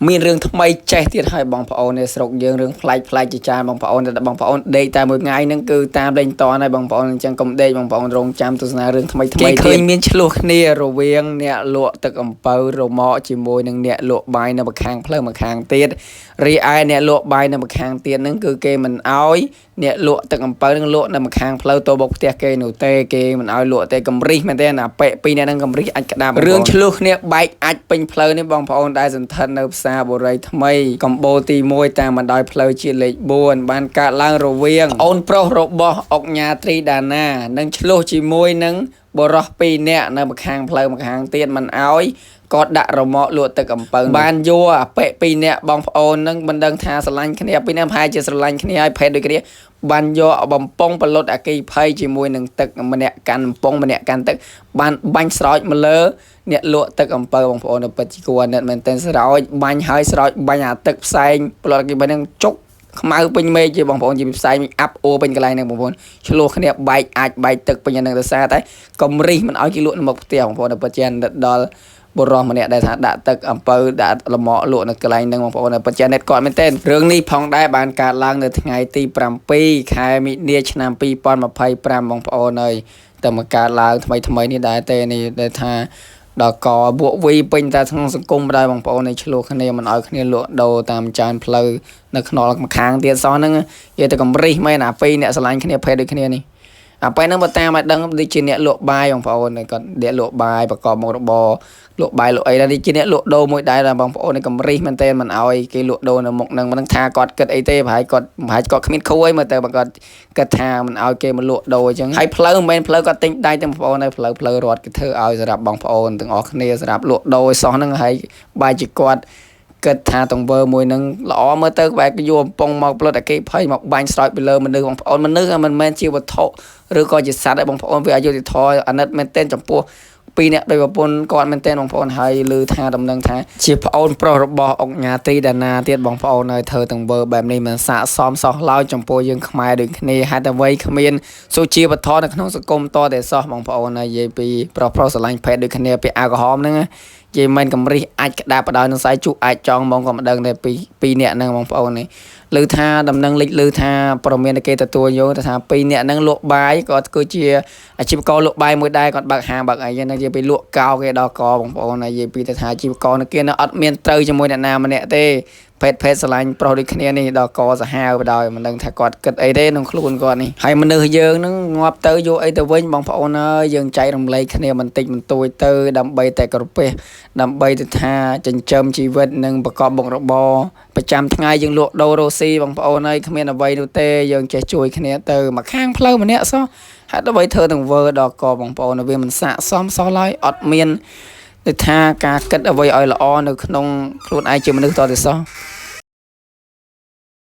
មានរឿងថ្មីចេះទៀតហើយបងប្អូននេះស្រុកយើងរឿងផ្លែកជាច្រើនបងប្អូនតែបងប្អូនដេកតែមួយថ្ងៃហ្នឹងគឺតាមលេងតនហើយបងប្អូនអញ្ចឹងកុំដេកបងប្អូនរងចាំទស្សនារឿងថ្មីគេឃើញមានឆ្លោះគ្នារវាងអ្នកលក់ទឹកអំពៅរមាក់ជាមួយនឹងអ្នកលក់បាយនៅម្ខាងផ្លូវម្ខាងទៀតរីឯអ្នកលក់បាយនៅម្ខាងទៀតហ្នឹងគឺគេមិនអោយអ្នកលក់ទឹកអំពៅហ្នឹងលក់នៅម្ខាងផ្លូវទៅបុកផ្ទះគេនោះទេគេមិនអោយលក់ទេកំរិះមែនទេអាប៉ែពីរអ្នកហ្នឹងកំរិះអាចក្តាប់រឿងឆ្លោះគ្នាបែកអាចពេញផ្លូវនេះបងប្អូនដែលសន្ធិដ្ឋនៅផ្សារបុរីថ្មីកម្ពុជាទី1តាមបណ្ដោយផ្លូវជាតិលេខ4បានកើតឡើងរវាងអូនប្រុសរបស់អុកញ៉ាត្រីដាណានិងឆ្លោះជាមួយនឹងបរោះ2នាក់នៅម្ខាងផ្លូវម្ខាងទៀតមិនអោយគាត់ដាក់រមាក់លក់ទឹកអំពៅបានយកអាប៉ែ2នាក់បងប្អូននឹងមិនដឹងថាស្រឡាញ់គ្នា2នាក់ប្រហែលជាស្រឡាញ់គ្នាឲ្យភេទដូចគ្នាបានយកបំពង់បលុតអគិភ័យជាមួយនឹងទឹកម្នាក់កាន់បំពង់ម្នាក់កាន់ទឹកបានបាញ់ស្រោចមកលើអ្នកលក់ទឹកអំពៅបងប្អូនពិតជាគួរអាណិតមែនទែនស្រោចបាញ់ហើយស្រោចបាញ់អាទឹកផ្សែងបលុតអគិភ័យនឹងចុកខ្មៅពេញមេឃជាបងប្អូនជាផ្សាយមីអាប់អូពេញកន្លែងហ្នឹងបងប្អូនឆ្លោះគ្នាបែកអាចបែកទឹកពេញហ្នឹងទៅសារតែកំរិះមិនឲ្យគេលក់នៅមុខផ្ទះបងប្អូនពិតជាដល់បុរសម្នាក់ដែលថាដាក់ទឹកអំពៅដាក់លម៉កលក់នៅកន្លែងហ្នឹងបងប្អូនពិតជាអ្នកគាត់មែនទែនរឿងនេះផងដែរបានកើតឡើងនៅថ្ងៃទី7ខែមិនិនាឆ្នាំ2025បងប្អូនអើយតែមកកើតឡើងថ្មីនេះដែរទេនេះដែលថាដល់កបួកវីពេញតែក្នុងសង្គមដែរបងប្អូននេះឆ្លោះគ្នាមិនឲ្យគ្នាលក់ដូរតាមចានផ្លូវនៅខ្នល់ម្ខាងទៀតសោះហ្នឹងនិយាយទៅកំរិះមែនអាពីរអ្នកស្រឡាញ់គ្នាភេទដូចគ្នានេះអាពេលហ្នឹងបើតាមឲ្យដឹងដូចជាអ្នកលក់បាយបងប្អូនគាត់អ្នកលក់បាយប្រកបមុខរបរលក់បាយលក់អីដែរនេះជាអ្នកលក់ដូរមួយដែរបងប្អូននេះកំរិះមែនតើមិនអោយគេលក់ដូរនៅមុខហ្នឹងមិនដឹងថាគាត់គិតអីទេប្រហែលគាត់គ្មានគ្រូអីមើលទៅបើគាត់គិតថាមិនអោយគេមកលក់ដូរអញ្ចឹងហើយផ្លូវមិនមែនផ្លូវគាត់ទិញដៃទេបងប្អូនហើយផ្លូវរត់គេធ្វើឲ្យសម្រាប់បងប្អូនទាំងអស់គ្នាសម្រាប់លក់ដូរឲ្យសោះហ្នឹងហើយបាយជាគាត់គិតថាទង្វើមួយនឹងល្អមើលទៅបែបយកបំពង់មកផ្លុតអគិភ័យមកបាញ់ស្រោចទៅលើមនុស្សបងប្អូនមនុស្សមិនមែនជាវត្ថុឬក៏ជាសត្វទេបងប្អូនវាអយុត្តិធម៌អាណិតមែនទែនចំពោះ2នាក់ដោយប្រពន្ធគាត់មែនទែនបងប្អូនហើយឮថាដំណឹងថាជាប្អូនប្រុសរបស់អុកញ៉ាត្រីដាណាទៀតបងប្អូនហើយធ្វើទង្វើបែបនេះមិនស័ក្តិសមសោះឡើយចំពោះយើងខ្មែរដូចគ្នាហេតុអ្វីគ្មានសុជីវធម៌នៅក្នុងសង្គមតតែសោះបងប្អូនហើយនិយាយពីប្រុសស្រឡាញ់ភេទដូចគ្នាពីអាល់កុហុលហ្នឹងនិយាយមិនកំរិះអាចក្តាប់បដៅនឹងខ្សែជក់អាចចង់មកក៏មិនដឹងតែពីរនាក់ហ្នឹងបងប្អូននេះឮថាដំណឹងលេចឮថាព័ត៌មានគេទទួលយកថា2នាក់ហ្នឹងលក់បាយគាត់គឺជាអាជីវករលក់បាយមួយដែរគាត់បើកហាងបើកអីហ្នឹងនិយាយពីលក់កោគេដល់កបងប្អូនហើយនិយាយពីថាអាជីវករនៅគេនៅអត់មានត្រូវជាមួយអ្នកណាម្នាក់ទេភេទស្រឡាញ់ប្រុសដូចគ្នានេះដល់កសាហាវបដ ாய் មិនដឹងថាគាត់គិតអីទេក្នុងខ្លួនគាត់នេះហើយមនុស្សយើងហ្នឹងងាប់ទៅយកអីទៅវិញបងប្អូនអើយយើងចែករំលែកគ្នាបន្តិចបន្តួចទៅដើម្បីតែក្រពះដើម្បីទៅថាចិញ្ចឹមជីវិតនិងប្រកបមុខរបរប្រចាំថ្ងៃយើងលក់ដូររ៉ូស៊ីបងប្អូនអើយគ្មានអ្វីនោះទេយើងចេះជួយគ្នាទៅមកខាងផ្លូវម្នាក់សោះហេតុអ្វីធ្វើទាំងវើដល់កបងប្អូនវាមិនស័ក្តិសមសោះឡើយអត់មានដូចថាការគិតអ្វីឲ្យល្អនៅក្នុងខ្លួនឯងជាមនុស្សតទៅសោះ